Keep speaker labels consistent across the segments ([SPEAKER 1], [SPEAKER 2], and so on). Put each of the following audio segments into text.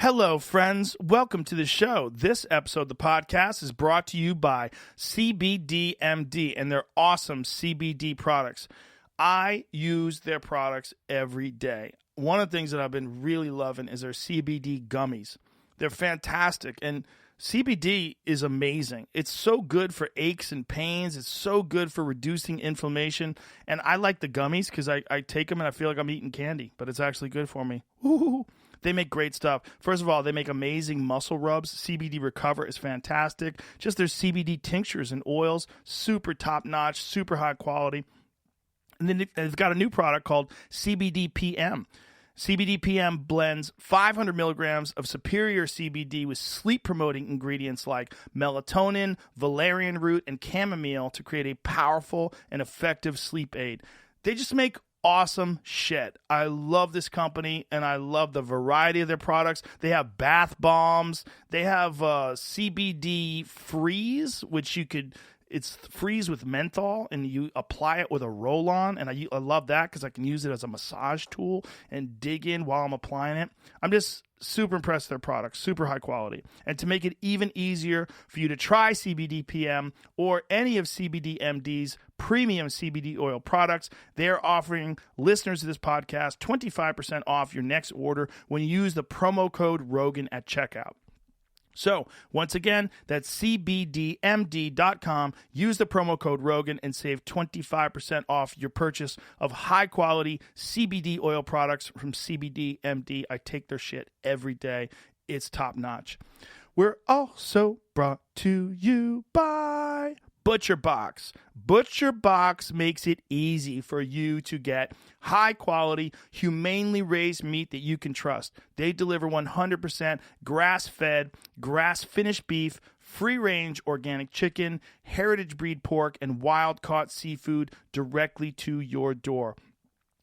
[SPEAKER 1] Hello, friends. Welcome to the show. This episode of the podcast is brought to you by CBDMD and their awesome CBD products. I use their products every day. One of the things that I've been really loving is their CBD gummies. They're fantastic, and CBD is amazing. It's so good for aches and pains. It's so good for reducing inflammation, and I like the gummies because I take them and I feel like I'm eating candy, but it's actually good for me. Woo-hoo. They make great stuff. First of all, they make amazing muscle rubs. CBD Recover is fantastic. Just their CBD tinctures and oils, super top-notch, super high quality. And then they've got a new product called CBD PM. CBD PM blends 500 milligrams of superior CBD with sleep-promoting ingredients like melatonin, valerian root, and chamomile to create a powerful and effective sleep aid. They just make awesome shit. I love this company, and I love the variety of their products. They have bath bombs. They have CBD freeze, which it's freeze with menthol, and you apply it with a roll-on, and I love that because I can use it as a massage tool and dig in while I'm applying it. I'm just super impressed with their products, super high quality. And to make it even easier for you to try CBD PM or any of CBD MD's premium CBD oil products, they're offering listeners of this podcast 25% off your next order when you use the promo code Rogan at checkout. So, once again, that's cbdmd.com. Use the promo code Rogan and save 25% off your purchase of high-quality CBD oil products from CBDMD. I take their shit every day. It's top-notch. We're also brought to you by ButcherBox. ButcherBox makes it easy for you to get high-quality, humanely raised meat that you can trust. They deliver 100% grass-fed, grass-finished beef, free-range organic chicken, heritage breed pork, and wild-caught seafood directly to your door.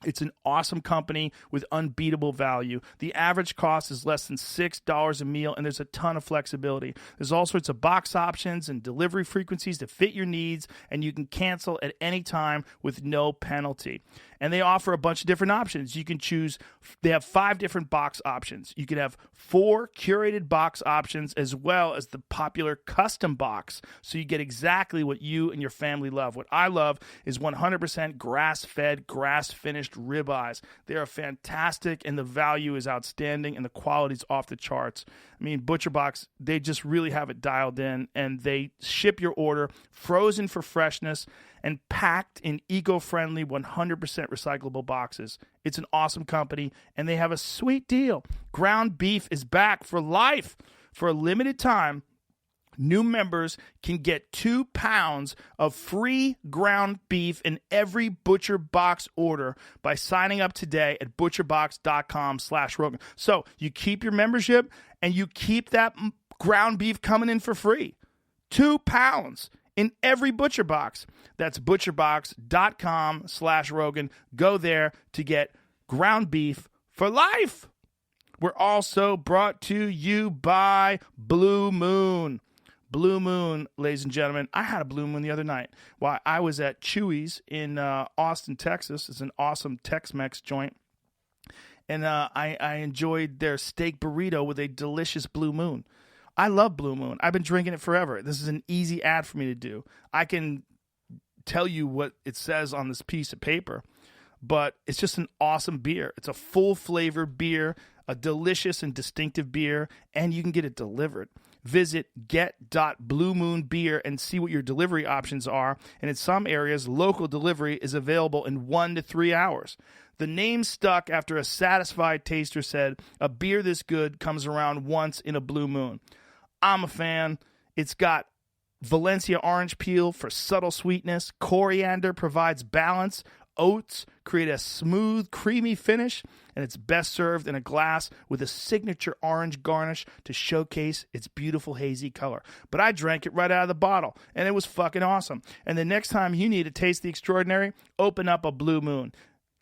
[SPEAKER 1] It's an awesome company with unbeatable value. The average cost is less than $6 a meal, and there's a ton of flexibility. There's all sorts of box options and delivery frequencies to fit your needs, and you can cancel at any time with no penalty. And they offer a bunch of different options. You can choose, they have 5 different box options. You can have 4 curated box options as well as the popular custom box. So you get exactly what you and your family love. What I love is 100% grass-fed, grass-finished ribeyes. They are fantastic, and the value is outstanding, and the quality is off the charts. I mean, ButcherBox, they just really have it dialed in, and they ship your order frozen for freshness and packed in eco-friendly 100% recyclable boxes. It's an awesome company, and they have a sweet deal. Ground beef is back for life. For a limited time, new members can get 2 pounds of free ground beef in every ButcherBox order by signing up today at butcherbox.com/Rogan. So you keep your membership, and you keep that ground beef coming in for free. 2 pounds in every ButcherBox. That's butcherbox.com/Rogan. Go there to get ground beef for life. We're also brought to you by Blue Moon. Blue Moon, ladies and gentlemen. I had a Blue Moon the other night while I was at Chewy's in Austin, Texas. It's an awesome Tex-Mex joint. And I enjoyed their steak burrito with a delicious Blue Moon. I love Blue Moon. I've been drinking it forever. This is an easy ad for me to do. I can tell you what it says on this piece of paper, but it's just an awesome beer. It's a full-flavored beer, a delicious and distinctive beer, and you can get it delivered. Visit get.bluemoonbeer and see what your delivery options are. And in some areas, local delivery is available in 1 to 3 hours. The name stuck after a satisfied taster said, "A beer this good comes around once in a blue moon." I'm a fan. It's got Valencia orange peel for subtle sweetness. Coriander provides balance. Oats create a smooth, creamy finish, and it's best served in a glass with a signature orange garnish to showcase its beautiful hazy color. But I drank it right out of the bottle, and it was fucking awesome. And the next time you need to taste the extraordinary, open up a Blue Moon.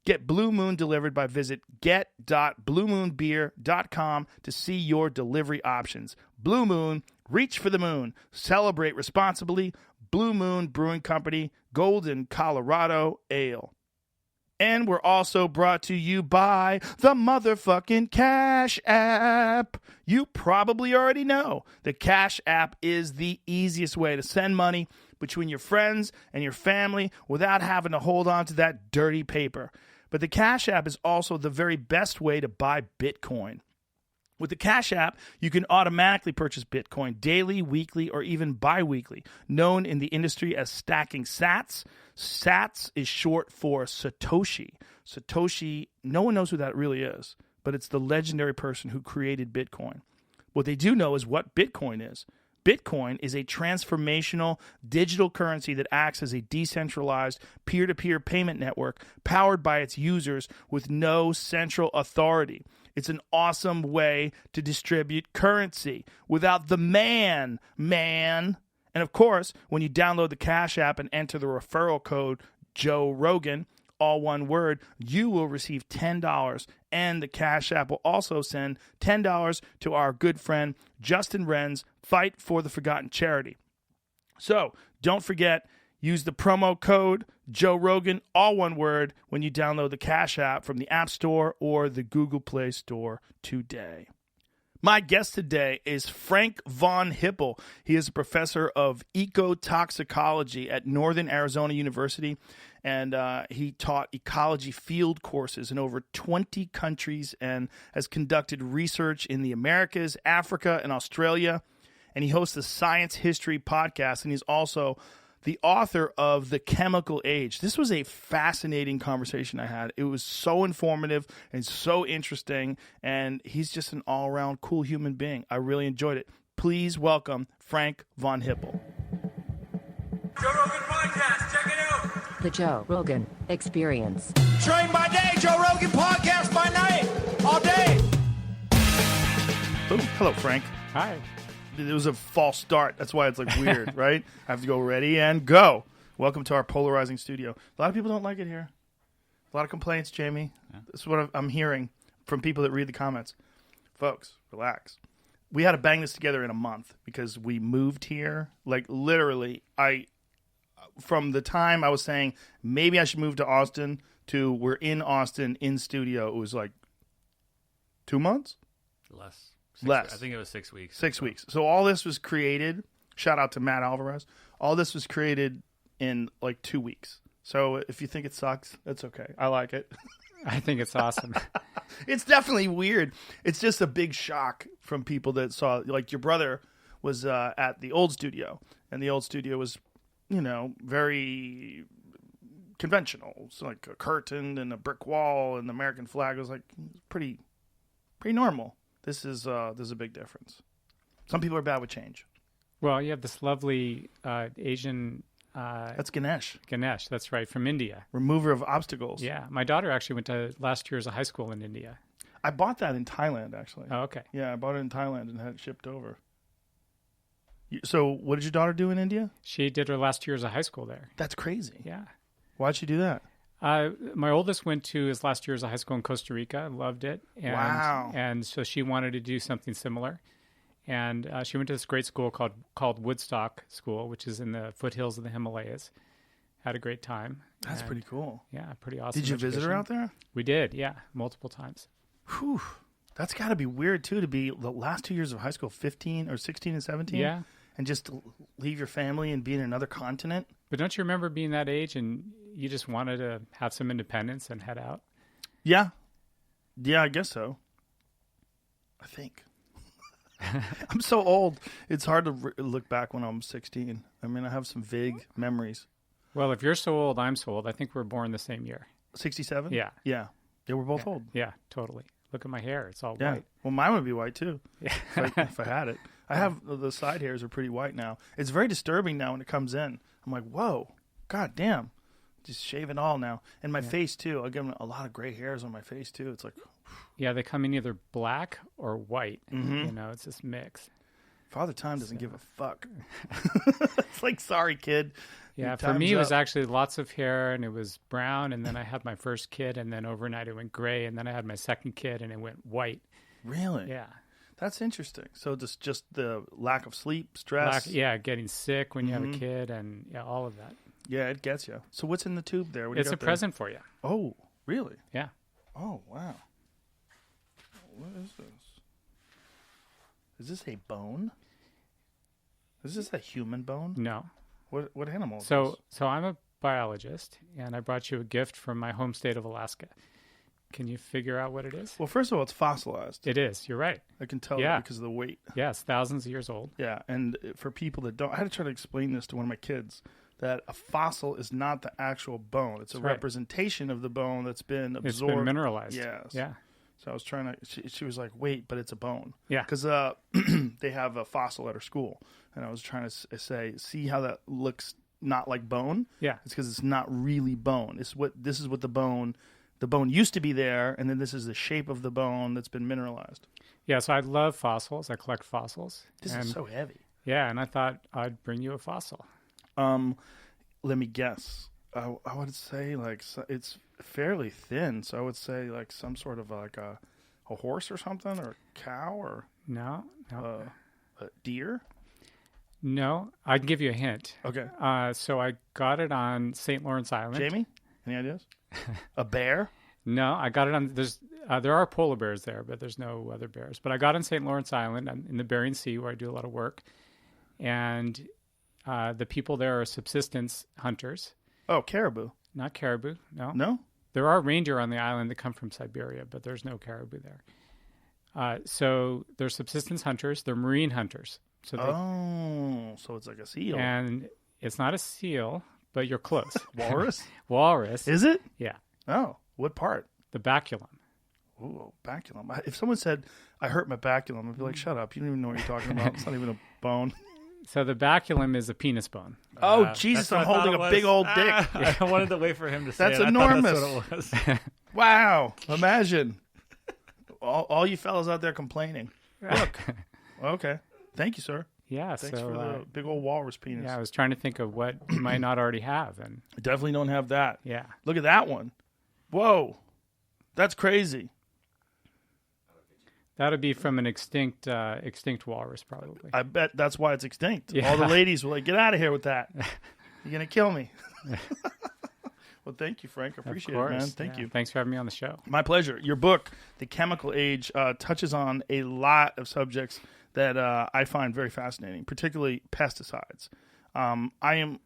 [SPEAKER 1] Get Blue Moon delivered by visit get.bluemoonbeer.com to see your delivery options. Blue Moon, reach for the moon. Celebrate responsibly. Blue Moon Brewing Company, Golden, Colorado Ale. And we're also brought to you by the motherfucking Cash App. You probably already know the Cash App is the easiest way to send money between your friends and your family without having to hold on to that dirty paper. But the Cash App is also the very best way to buy Bitcoin. With the Cash App, you can automatically purchase Bitcoin daily, weekly, or even bi-weekly, known in the industry as stacking sats. Sats is short for Satoshi. Satoshi, no one knows who that really is, but it's the legendary person who created Bitcoin. What they do know is what Bitcoin is. Bitcoin is a transformational digital currency that acts as a decentralized peer-to-peer payment network powered by its users with no central authority. It's an awesome way to distribute currency without the man. And of course, when you download the Cash App and enter the referral code Joe Rogan, all one word, you will receive $10. And the Cash App will also send $10 to our good friend Justin Wren's Fight for the Forgotten charity. So don't forget, use the promo code Joe Rogan, all one word, when you download the Cash App from the App Store or the Google Play Store today. My guest today is Frank von Hippel. He is a professor of ecotoxicology at Northern Arizona University, and he taught ecology field courses in over 20 countries and has conducted research in the Americas, Africa, and Australia. And he hosts the Science History podcast, and he's also the author of The Chemical Age. This was a fascinating conversation I had. It was so informative and so interesting, and he's just an all-around cool human being. I really enjoyed it. Please welcome Frank von Hippel.
[SPEAKER 2] Joe Rogan Podcast, check it out.
[SPEAKER 3] The Joe Rogan Experience.
[SPEAKER 2] Train by day, Joe Rogan Podcast by night, all day.
[SPEAKER 1] Boom. Hello, Frank.
[SPEAKER 4] Hi.
[SPEAKER 1] It was a false start. That's why it's like weird, right? I have to go ready and go. Welcome to our polarizing studio. A lot of people don't like it here. A lot of complaints, Jamie. Yeah. This is what I'm hearing from people that read the comments. Folks, relax. We had to bang this together in a month because we moved here. Like literally, from the time I was saying maybe I should move to Austin to we're in Austin in studio, it was like 2 months?
[SPEAKER 4] Less.
[SPEAKER 1] Less.
[SPEAKER 4] I think it was 6 weeks.
[SPEAKER 1] 6 weeks. So all this was created, shout out to Matt Alvarez, all this was created in like 2 weeks. So if you think it sucks, that's okay. I like it.
[SPEAKER 4] I think it's awesome.
[SPEAKER 1] It's definitely weird. It's just a big shock from people that saw, like your brother was at the old studio, and the old studio was, very conventional. It's like a curtain and a brick wall and the American flag. It was like pretty normal. This is a big difference. Some people are bad with change.
[SPEAKER 4] Well, you have this lovely Asian...
[SPEAKER 1] That's Ganesh.
[SPEAKER 4] Ganesh, that's right, from India.
[SPEAKER 1] Remover of obstacles.
[SPEAKER 4] Yeah. My daughter actually went to last year's high school in India.
[SPEAKER 1] I bought that in Thailand, actually.
[SPEAKER 4] Oh, okay.
[SPEAKER 1] Yeah, I bought it in Thailand and had it shipped over. So what did your daughter do in India?
[SPEAKER 4] She did her last year's of high school there.
[SPEAKER 1] That's crazy.
[SPEAKER 4] Yeah.
[SPEAKER 1] Why'd she do that?
[SPEAKER 4] My oldest went to his last year's of high school in Costa Rica, loved it. And,
[SPEAKER 1] wow.
[SPEAKER 4] And so she wanted to do something similar. And she went to this great school called Woodstock School, which is in the foothills of the Himalayas. Had a great time.
[SPEAKER 1] That's pretty cool.
[SPEAKER 4] Yeah, pretty awesome.
[SPEAKER 1] Did you visit her out there?
[SPEAKER 4] We did, yeah, multiple times.
[SPEAKER 1] Whew. That's got to be weird, too, to be the last 2 years of high school, 15 or 16 and 17?
[SPEAKER 4] Yeah.
[SPEAKER 1] And just leave your family and be in another continent?
[SPEAKER 4] But don't you remember being that age and you just wanted to have some independence and head out?
[SPEAKER 1] Yeah. Yeah, I guess so. I think. I'm so old. It's hard to look back when I'm 16. I mean, I have some vague memories.
[SPEAKER 4] Well, if you're so old, I'm so old. I think we're born the same year.
[SPEAKER 1] 67?
[SPEAKER 4] Yeah.
[SPEAKER 1] Yeah. Yeah, we're both old.
[SPEAKER 4] Yeah, totally. Look at my hair. It's all
[SPEAKER 1] Yeah.
[SPEAKER 4] white.
[SPEAKER 1] Well, mine would be white, too,
[SPEAKER 4] Yeah.
[SPEAKER 1] if I had it. I have the side hairs are pretty white now. It's very disturbing now when it comes in. I'm like, whoa, god damn. Just shave it all now. And my face, too. I get a lot of gray hairs on my face, too. It's like...
[SPEAKER 4] Yeah, they come in either black or white.
[SPEAKER 1] Mm-hmm.
[SPEAKER 4] It's this mix.
[SPEAKER 1] Father Time doesn't give a fuck. It's like, sorry, kid.
[SPEAKER 4] Yeah, for me, it was actually lots of hair, and it was brown, and then I had my first kid, and then overnight it went gray, and then I had my second kid, and it went white.
[SPEAKER 1] Really?
[SPEAKER 4] Yeah.
[SPEAKER 1] That's interesting. So just the lack of sleep, stress.
[SPEAKER 4] Getting sick when you have a kid, and all of that.
[SPEAKER 1] Yeah, it gets you. So what's in the tube there?
[SPEAKER 4] It's a present for you.
[SPEAKER 1] Oh, Really?
[SPEAKER 4] Yeah.
[SPEAKER 1] Oh, wow. What is this? Is this a bone? Is this a human bone?
[SPEAKER 4] No.
[SPEAKER 1] What animal is
[SPEAKER 4] So
[SPEAKER 1] this?
[SPEAKER 4] I'm a biologist, and I brought you a gift from my home state of Alaska. Can you figure out what it is?
[SPEAKER 1] Well, first of all, it's fossilized.
[SPEAKER 4] It is. You're right.
[SPEAKER 1] I can tell
[SPEAKER 4] Yeah.
[SPEAKER 1] because of the weight.
[SPEAKER 4] Yes, thousands of years old.
[SPEAKER 1] Yeah, and for people that don't, I had to try to explain this to one of my kids, that a fossil is not the actual bone. It's a
[SPEAKER 4] That's right.
[SPEAKER 1] representation of the bone that's been
[SPEAKER 4] It's
[SPEAKER 1] absorbed.
[SPEAKER 4] been mineralized.
[SPEAKER 1] Yes.
[SPEAKER 4] Yeah.
[SPEAKER 1] So I was trying to, she was like, wait, but it's a bone.
[SPEAKER 4] Yeah.
[SPEAKER 1] Because they have a fossil at her school. And I was trying to say, see how that looks not like bone?
[SPEAKER 4] Yeah.
[SPEAKER 1] It's because it's not really bone. This is what the bone used to be there, and then this is the shape of the bone that's been mineralized.
[SPEAKER 4] Yeah, so I love fossils. I collect fossils.
[SPEAKER 1] This is so heavy.
[SPEAKER 4] Yeah, and I thought I'd bring you a fossil.
[SPEAKER 1] Let me guess. I would say it's fairly thin, so I would say like some sort of like a horse or something, or a cow, or
[SPEAKER 4] No.
[SPEAKER 1] a deer.
[SPEAKER 4] No, I can give you a hint.
[SPEAKER 1] Okay.
[SPEAKER 4] So I got it on St. Lawrence Island.
[SPEAKER 1] Jamie, any ideas? A bear?
[SPEAKER 4] No, I got it on. There are polar bears there, but there's no other bears. But I got on St. Lawrence Island in the Bering Sea, where I do a lot of work, and the people there are subsistence hunters.
[SPEAKER 1] Oh, caribou.
[SPEAKER 4] Not caribou. No.
[SPEAKER 1] No?
[SPEAKER 4] There are reindeer on the island that come from Siberia, but there's no caribou there. So they're subsistence hunters. They're marine hunters. So
[SPEAKER 1] So it's like a seal.
[SPEAKER 4] and it's not a seal, but you're close.
[SPEAKER 1] Walrus?
[SPEAKER 4] Walrus.
[SPEAKER 1] Is it?
[SPEAKER 4] Yeah.
[SPEAKER 1] Oh, what part?
[SPEAKER 4] The baculum.
[SPEAKER 1] Ooh, baculum. If someone said, I hurt my baculum, I'd be like, shut up. You don't even know what you're talking about. It's not even a bone.
[SPEAKER 4] So the baculum is a penis bone.
[SPEAKER 1] Oh, Jesus,
[SPEAKER 2] That's
[SPEAKER 1] I'm
[SPEAKER 2] what I
[SPEAKER 1] holding
[SPEAKER 2] thought
[SPEAKER 1] a
[SPEAKER 2] it
[SPEAKER 1] big
[SPEAKER 2] was.
[SPEAKER 1] old dick.
[SPEAKER 2] I wanted to wait for him to say
[SPEAKER 1] That's
[SPEAKER 2] it. I thought
[SPEAKER 1] enormous.
[SPEAKER 2] That's what it was.
[SPEAKER 1] Wow. Imagine. All you fellas out there complaining. Look. Okay. Thank you, sir.
[SPEAKER 4] Yeah.
[SPEAKER 1] Thanks
[SPEAKER 4] so
[SPEAKER 1] for the big old walrus penis.
[SPEAKER 4] yeah, I was trying to think of what you might not already have, and
[SPEAKER 1] I definitely don't have that.
[SPEAKER 4] yeah.
[SPEAKER 1] Look at that one. Whoa. That's crazy.
[SPEAKER 4] That'd be from an extinct walrus, probably.
[SPEAKER 1] I bet that's why it's extinct.
[SPEAKER 4] Yeah.
[SPEAKER 1] All the ladies were like, get out of here with that. You're going to kill me. Well, thank you, Frank. I appreciate it, man. Thank you.
[SPEAKER 4] Thanks for having me on the show.
[SPEAKER 1] My pleasure. Your book, The Chemical Age, touches on a lot of subjects that I find very fascinating, particularly pesticides. I'm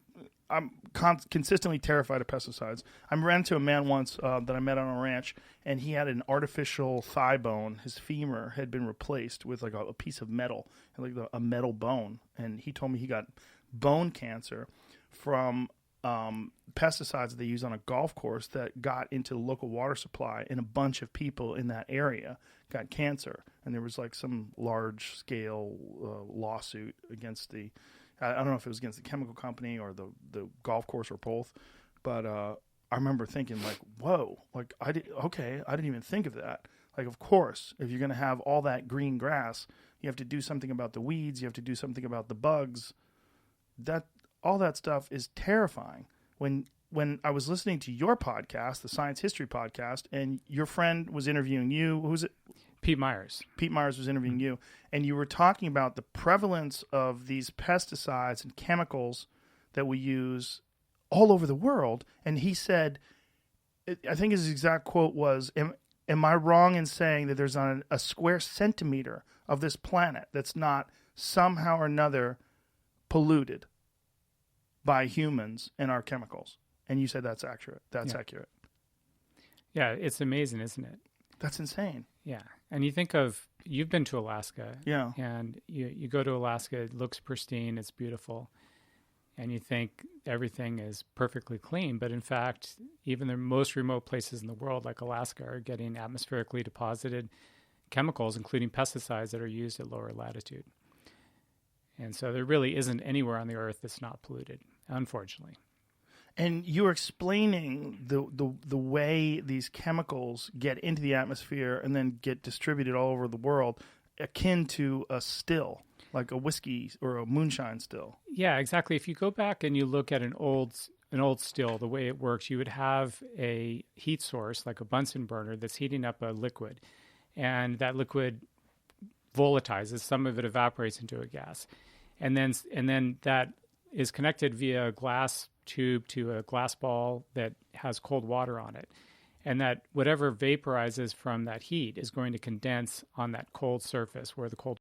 [SPEAKER 1] consistently terrified of pesticides. I ran into a man once that I met on a ranch, and he had an artificial thigh bone. His femur had been replaced with like a piece of metal, like a metal bone. And he told me he got bone cancer from pesticides that they use on a golf course that got into the local water supply, and a bunch of people in that area got cancer. And there was like some large-scale lawsuit against I don't know if it was against the chemical company or the golf course or both, but I remember thinking like, whoa, like I didn't even think of that. Like, of course, if you're going to have all that green grass, you have to do something about the weeds. You have to do something about the bugs. All that stuff is terrifying. When I was listening to your podcast, the Science History podcast, and your friend was interviewing you, who's it?
[SPEAKER 4] Pete Myers.
[SPEAKER 1] Pete Myers was interviewing you, and you were talking about the prevalence of these pesticides and chemicals that we use all over the world. And he said, I think his exact quote was, am I wrong in saying that there's not a square centimeter of this planet that's not somehow or another polluted by humans and our chemicals? And you said that's accurate. That's accurate.
[SPEAKER 4] Yeah, it's amazing, isn't it?
[SPEAKER 1] That's insane.
[SPEAKER 4] Yeah. And you think you've been to Alaska.
[SPEAKER 1] Yeah.
[SPEAKER 4] And you go to Alaska, it looks pristine, it's beautiful. And you think everything is perfectly clean. But in fact, even the most remote places in the world, like Alaska, are getting atmospherically deposited chemicals, including pesticides that are used at lower latitude. And so there really isn't anywhere on the earth that's not polluted, unfortunately.
[SPEAKER 1] And you were explaining the way these chemicals get into the atmosphere and then get distributed all over the world, akin to a still, like a whiskey or a moonshine still.
[SPEAKER 4] Yeah, exactly. If you go back and you look at an old still, the way it works, you would have a heat source, like a Bunsen burner, that's heating up a liquid. And that liquid volatilizes. Some of it evaporates into a gas. And then that is connected via a glass tube to a glass ball that has cold water on it. And that whatever vaporizes from that heat is going to condense on that cold surface where the cold